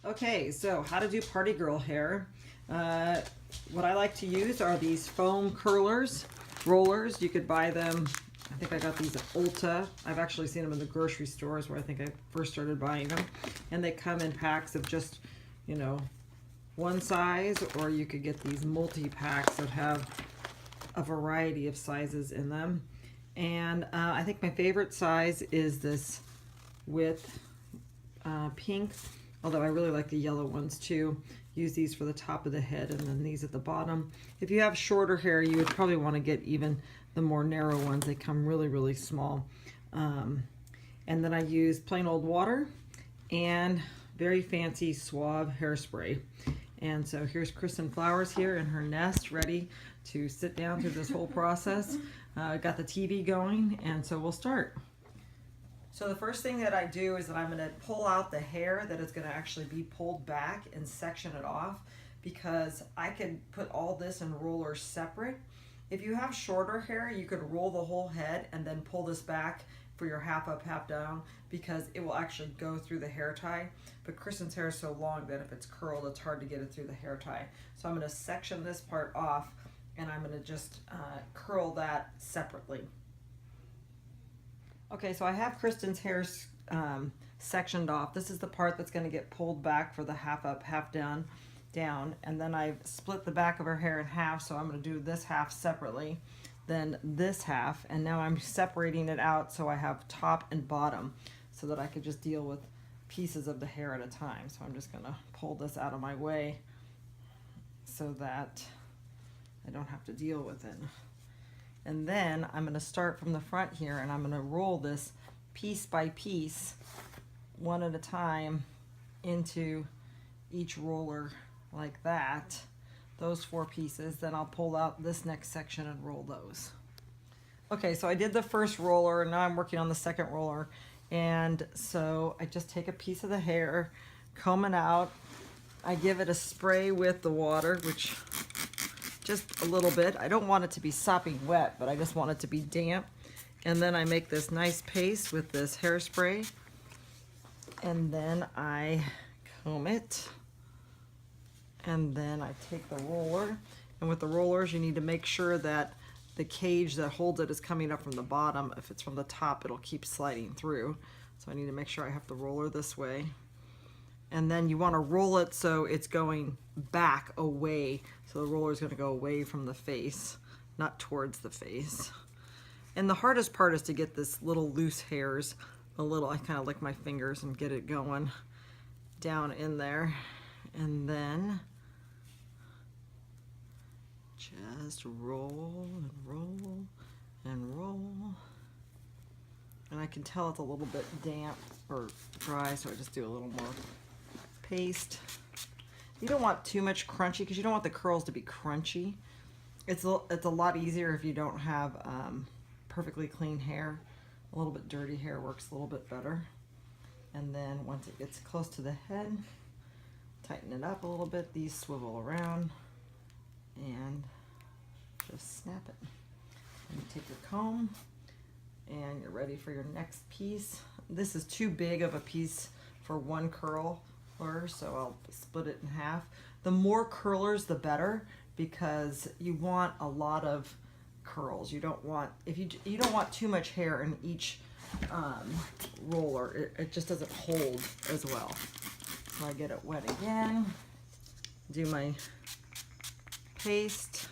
Okay, so how to do party girl hair. What I like to use are these foam curlers, rollers. You could buy them. I think I got these at Ulta. I've actually seen them in the grocery stores where I think I first started buying them. And they come in packs of just, you know, one size, or you could get these multi-packs that have a variety of sizes in them. And I think my favorite size is this with pink, although I really like the yellow ones too. Use these for the top of the head and then these at the bottom. If you have shorter hair, you would probably want to get even the more narrow ones. They come really, really small. And then I use plain old water and very fancy Suave hairspray. And so here's Kristen Flowers here in her nest, ready to sit down through this whole process. Got the TV going, and so we'll start. So the first thing that I do is that I'm going to pull out the hair that is going to actually be pulled back and section it off, because I can put all this in rollers separate. If you have shorter hair, you could roll the whole head and then pull this back for your half up, half down, because it will actually go through the hair tie. But Kristen's hair is so long that if it's curled, it's hard to get it through the hair tie. So I'm going to section this part off, and I'm going to just curl that separately. Okay, so I have Kristen's hair sectioned off. This is the part that's going to get pulled back for the half up, half down, and then I've split the back of her hair in half, so I'm going to do this half separately, then this half, and now I'm separating it out so I have top and bottom so that I could just deal with pieces of the hair at a time. So I'm just going to pull this out of my way so that I don't have to deal with it. And then I'm going to start from the front here, and I'm going to roll this piece by piece, one at a time, into each roller like that. Those 4 pieces. Then I'll pull out this next section and roll those. Okay, so I did the first roller, and now I'm working on the second roller. And so I just take a piece of the hair, comb it out. I give it a spray with the water, which just a little bit. I don't want it to be sopping wet, but I just want it to be damp. And then I make this nice paste with this hairspray. And then I comb it. And then I take the roller. And with the rollers, you need to make sure that the cage that holds it is coming up from the bottom. If it's from the top, it'll keep sliding through. So I need to make sure I have the roller this way. And then you want to roll it so it's going back away. So the roller is going to go away from the face, not towards the face. And the hardest part is to get this little loose hairs, I kind of lick my fingers and get it going down in there. And then just roll and roll and roll. And I can tell it's a little bit damp or dry, so I just do a little more paste. You don't want too much crunchy because you don't want the curls to be crunchy. It's a lot easier if you don't have perfectly clean hair. A little bit dirty hair works a little bit better. And then once it gets close to the head, tighten it up a little bit. These swivel around and just snap it. And you take your comb and you're ready for your next piece. This is too big of a piece for one curl, so I'll split it in half. The more curlers, the better, because you want a lot of curls. You don't want you don't want too much hair in each roller. It just doesn't hold as well. So I get it wet again. Do my paste.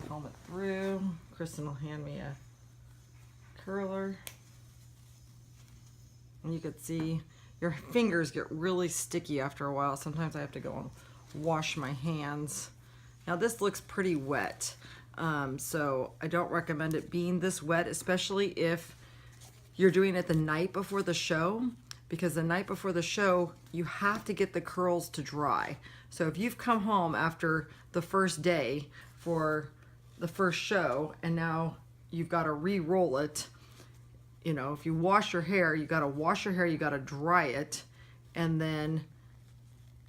Comb it through. Kristen will hand me a curler. And you can see your fingers get really sticky after a while. Sometimes I have to go and wash my hands. Now this looks pretty wet, so I don't recommend it being this wet, especially if you're doing it the night before the show, because the night before the show, you have to get the curls to dry. So if you've come home after the first day for the first show, and now you've got to re-roll it, you know, if you wash your hair, you got to wash your hair, you got to dry it, and then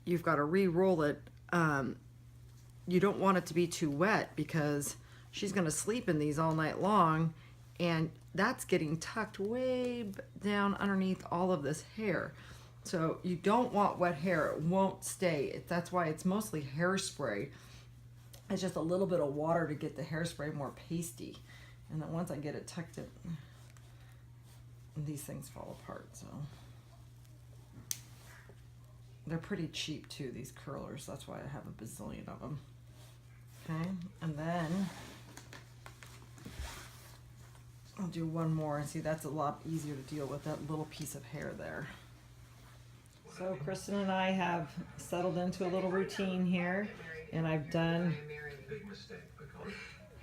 you've got to re-roll it. You don't want it to be too wet because she's going to sleep in these all night long, and that's getting tucked way down underneath all of this hair. So you don't want wet hair. It won't stay. That's why it's mostly hairspray. It's just a little bit of water to get the hairspray more pasty. And then once I get it tucked in, these things fall apart. So they're pretty cheap too, these curlers. That's why I have a bazillion of them. Okay, and then I'll do one more, and see, that's a lot easier to deal with, that little piece of hair there. So Kristen and I have settled into a little routine here, and I've done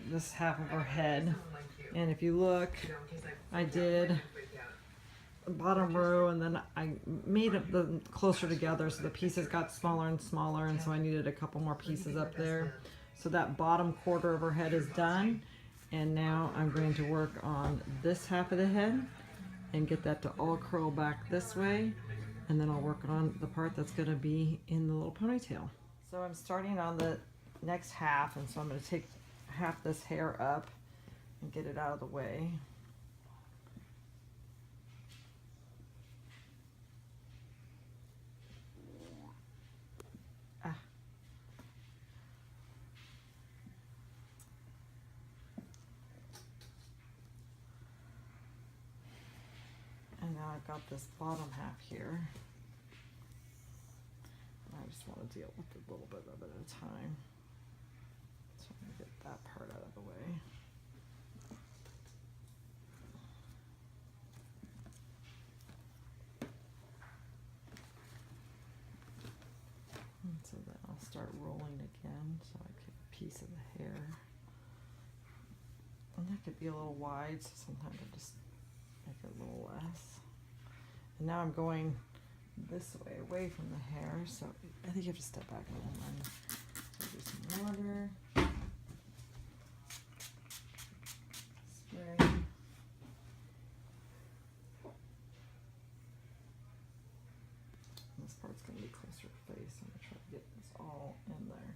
this half of her head. And if you look, I did the bottom row, and then I made them closer together, so the pieces got smaller and smaller, and so I needed a couple more pieces up there. So that bottom quarter of her head is done, and now I'm going to work on this half of the head and get that to all curl back this way, and then I'll work on the part that's going to be in the little ponytail. So I'm starting on the next half, and so I'm going to take half this hair up and get it out of the way. And now I've got this bottom half here. I just want to deal with a little bit of it at a time. So I'm going to get that part out of the way. And so then I'll start rolling again, so I get a piece of the hair. And that could be a little wide, so sometimes I just make it a little less. And now I'm going this way, away from the hair, so I think you have to step back a little bit. So do some water. Spray. This part's going to be closer to face. I'm going to try to get this all in there.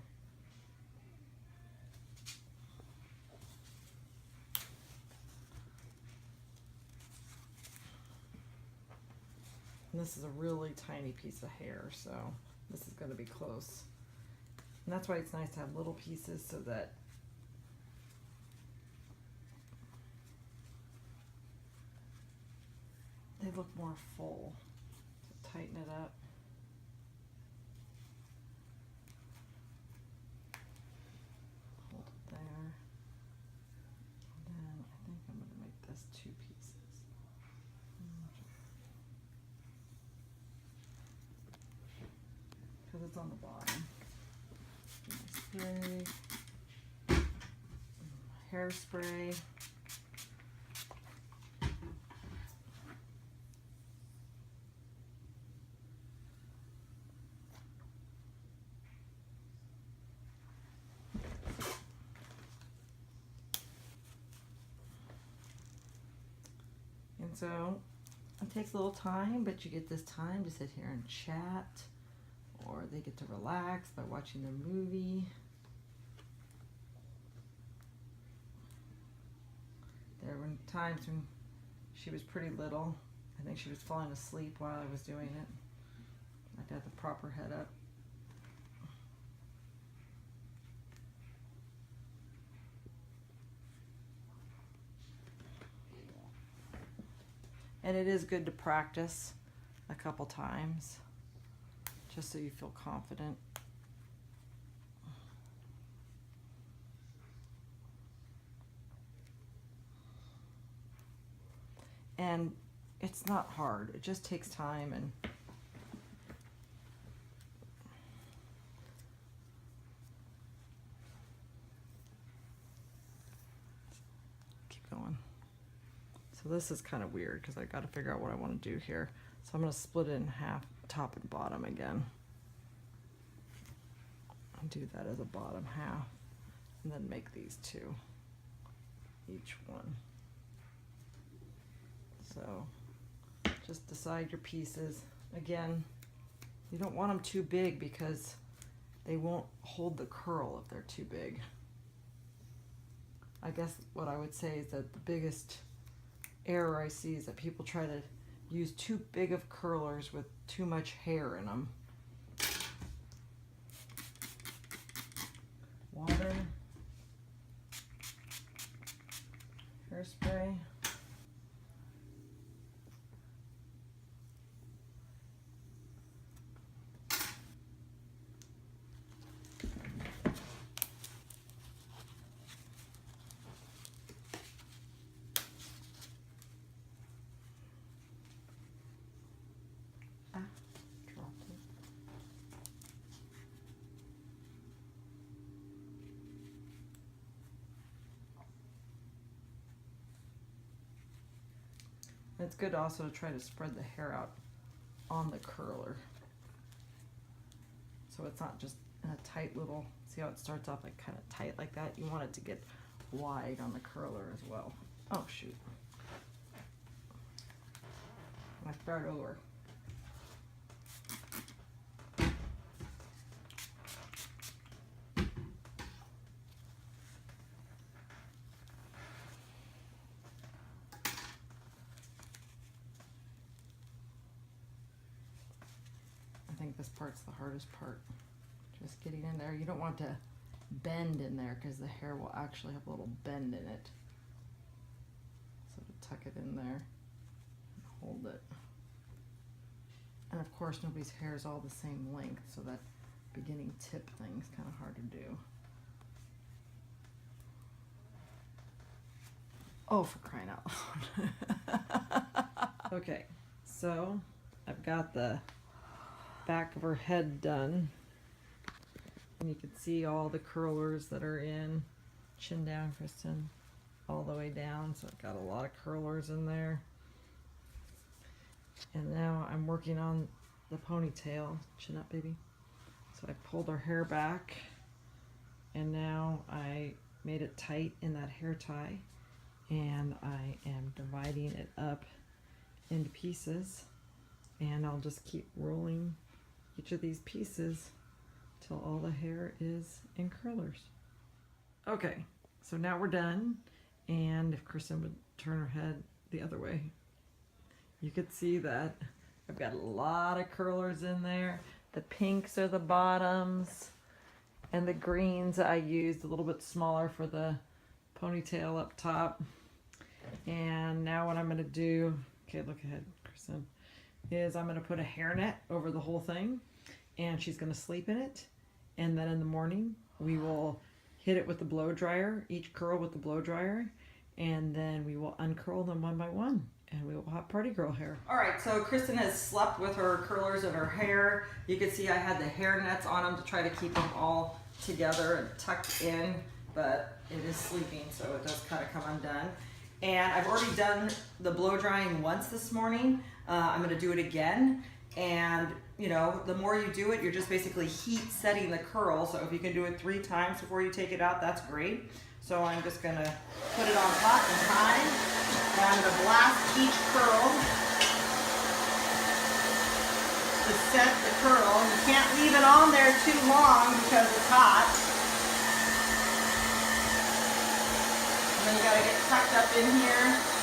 And this is a really tiny piece of hair, so this is going to be close. And that's why it's nice to have little pieces so that they look more full. So tighten it up. Hold it there. And then I think I'm going to make this 2 pieces. Because it's on the bottom. Spray, hairspray. And so it takes a little time, but you get this time to sit here and chat, or they get to relax by watching their movie. There were times when she was pretty little. I think she was falling asleep while I was doing it. I had to have the proper head up. And it is good to practice a couple times, just so you feel confident. And it's not hard, it just takes time. And keep going. So this is kind of weird because I got to figure out what I want to do here. So I'm going to split it in half, top and bottom again. And do that as a bottom half. And then make these 2, each one. So just decide your pieces. Again, you don't want them too big because they won't hold the curl if they're too big. I guess what I would say is that the biggest error I see is that people try to use too big of curlers with too much hair in them. Water, hairspray. It's good also to try to spread the hair out on the curler, so it's not just in a tight little, see how it starts off like kind of tight like that? You want it to get wide on the curler as well. Oh shoot. I start over. I think this part's the hardest part. Just getting in there. You don't want to bend in there because the hair will actually have a little bend in it. So to tuck it in there and hold it. And of course nobody's hair is all the same length, so that beginning tip thing is kind of hard to do. Oh, for crying out loud. Okay, so I've got the back of her head done, and you can see all the curlers that are in. Chin down, Kristen, all the way down, so I've got a lot of curlers in there. And now I'm working on the ponytail. Chin up, baby. So I pulled her hair back, and now I made it tight in that hair tie, and I am dividing it up into pieces, and I'll just keep rolling each of these pieces till all the hair is in curlers. Okay, so now we're done, and if Kristen would turn her head the other way, you could see that I've got a lot of curlers in there. The pinks are the bottoms, and the greens I used a little bit smaller for the ponytail up top. And now what I'm gonna do, okay, look ahead, Kristen, is I'm gonna put a hairnet over the whole thing, and she's gonna sleep in it. And then in the morning, we will hit it with the blow dryer, each curl with the blow dryer, and then we will uncurl them one by one, and we will have party girl hair. All right, so Kristen has slept with her curlers and her hair. You can see I had the hair nets on them to try to keep them all together and tucked in, but it is sleeping, so it does kind of come undone. And I've already done the blow drying once this morning. I'm gonna do it again. And you know, the more you do it, you're just basically heat setting the curl. So if you can do it 3 times before you take it out, that's great. So I'm just gonna put it on hot and time, and I'm gonna blast each curl to set the curl. You can't leave it on there too long because it's hot. And then you gotta get tucked up in here.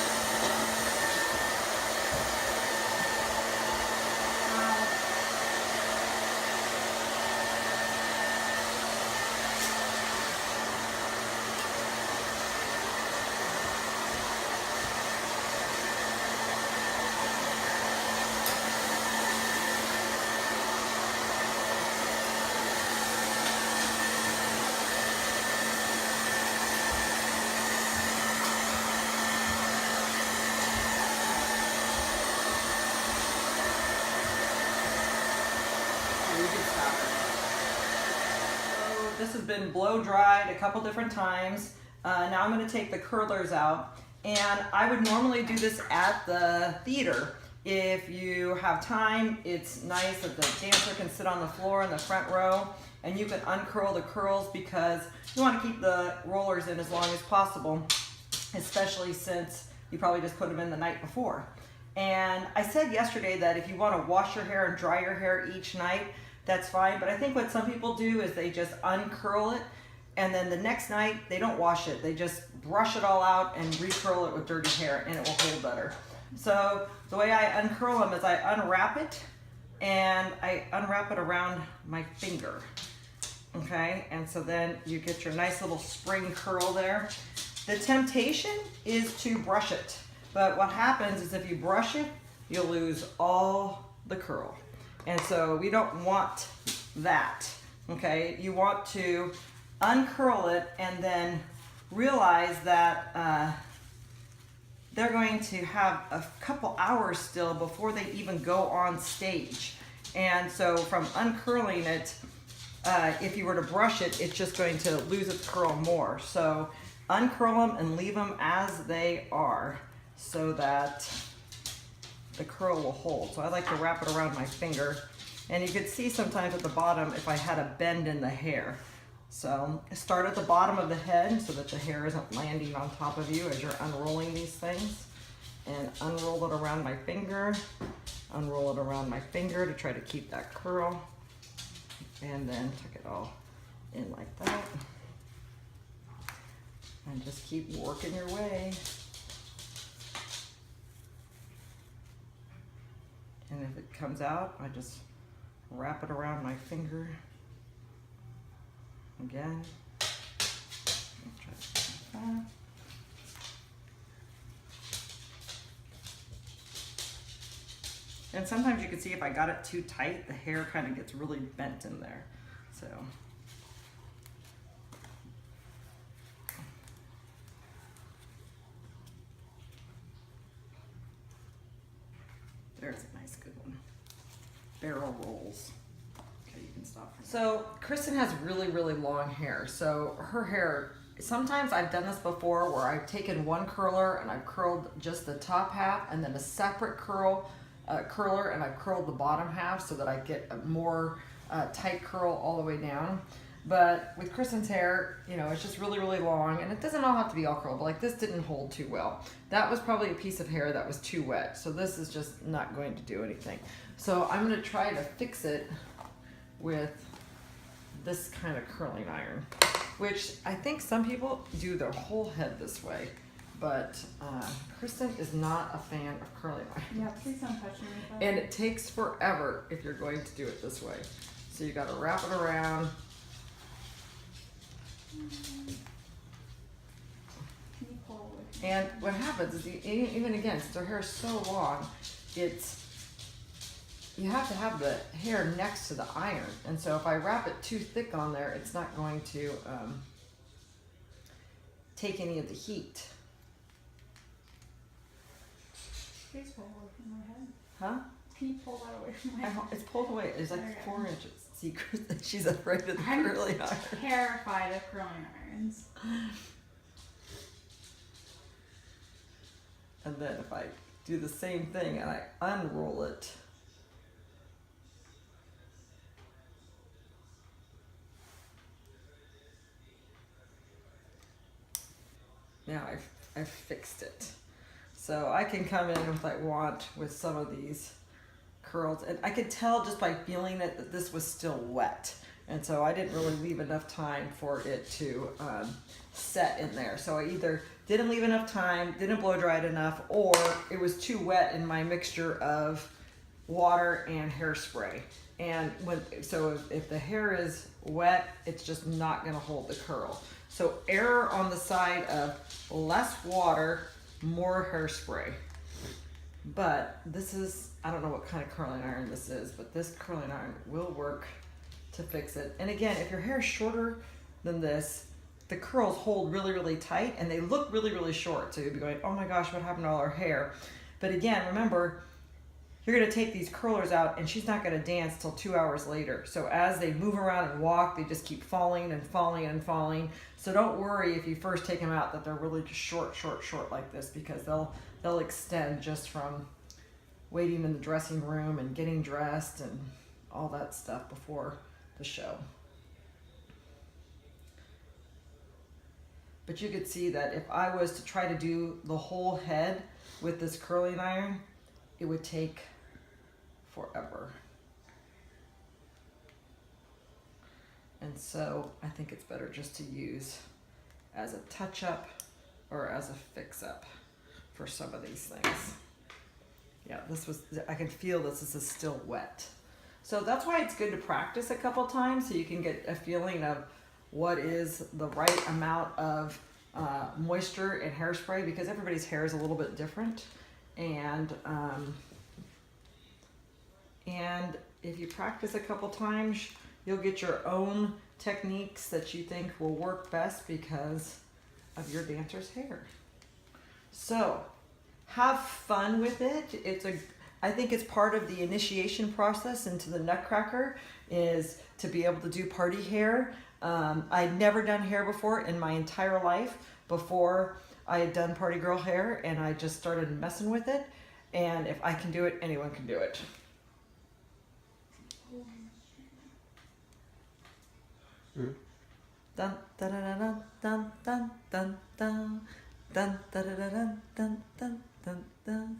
This has been blow dried a couple different times. Now I'm going to take the curlers out, and I would normally do this at the theater. If you have time, it's nice that the dancer can sit on the floor in the front row, and you can uncurl the curls because you want to keep the rollers in as long as possible, especially since you probably just put them in the night before. And I said yesterday that if you want to wash your hair and dry your hair each night, that's fine, but I think what some people do is they just uncurl it, and then the next night they don't wash it. They just brush it all out and recurl it with dirty hair, and it will hold better. So the way I uncurl them is I unwrap it and I unwrap it around my finger. Okay, and so then you get your nice little spring curl there. The temptation is to brush it, but what happens is if you brush it, you'll lose all the curl. And so we don't want that, okay? You want to uncurl it and then realize that they're going to have a couple hours still before they even go on stage. And so from uncurling it, if you were to brush it, it's just going to lose its curl more. So uncurl them and leave them as they are so that the curl will hold. So I like to wrap it around my finger. And you could see sometimes at the bottom if I had a bend in the hair. So start at the bottom of the head so that the hair isn't landing on top of you as you're unrolling these things. And unroll it around my finger. Unroll it around my finger to try to keep that curl. And then tuck it all in like that. And just keep working your way. And if it comes out, I just wrap it around my finger. Again. Try that. And sometimes you can see if I got it too tight, the hair kind of gets really bent in there. So. There's a nice good one. Barrel rolls. Okay, you can stop. So Kristen has really, really long hair. So her hair, sometimes I've done this before where I've taken one curler and I've curled just the top half and then a separate curler and I've curled the bottom half so that I get a more tight curl all the way down. But with Kristen's hair, you know, it's just really, really long and it doesn't all have to be all curled, but like this didn't hold too well. That was probably a piece of hair that was too wet. So this is just not going to do anything. So I'm going to try to fix it with this kind of curling iron, which I think some people do their whole head this way, but Kristen is not a fan of curling iron. Yeah, please don't touch me with that. And it takes forever if you're going to do it this way. So you got to wrap it around. Can you pull with me? And what happens is, even again, since her hair is so long, you have to have the hair next to the iron. And so if I wrap it too thick on there, it's not going to take any of the heat. Please pull away from my head. Huh? Can you pull that away from my head? It's pulled away. It's like Okay. 4 inches. See, Kristen, she's afraid of the I'm curling iron. terrified of curling irons. And then if I do the same thing and I unroll it, now I've fixed it. So I can come in if I want with some of these curls. And I could tell just by feeling it that this was still wet. And so I didn't really leave enough time for it to set in there. So I either didn't leave enough time, didn't blow dry it enough, or it was too wet in my mixture of water and hairspray. And so if the hair is wet, it's just not gonna hold the curl. So error on the side of less water, more hairspray. But this is, I don't know what kind of curling iron this is, but this curling iron will work to fix it. And again, if your hair is shorter than this, the curls hold really, really tight and they look really, really short. So you'll be going, oh my gosh, what happened to all her hair? But again, remember, you're gonna take these curlers out and she's not gonna dance till 2 hours later. So as they move around and walk, they just keep falling and falling and falling. So don't worry if you first take them out that they're really just short like this, because they'll extend just from waiting in the dressing room and getting dressed and all that stuff before the show. But you could see that if I was to try to do the whole head with this curling iron, it would take forever. And so I think it's better just to use as a touch-up or as a fix-up for some of these things. Yeah, I can feel this is still wet. So that's why it's good to practice a couple times so you can get a feeling of what is the right amount of moisture in hairspray, because everybody's hair is a little bit different. And if you practice a couple times, you'll get your own techniques that you think will work best because of your dancer's hair. So have fun with it. I think it's part of the initiation process into the Nutcracker is to be able to do party hair. I'd never done hair before in my entire life before I had done party girl hair, and I just started messing with it. And if I can do it, anyone can do it. Dun dun dun dun dun dun dun dun dun dun dun dun dun dun.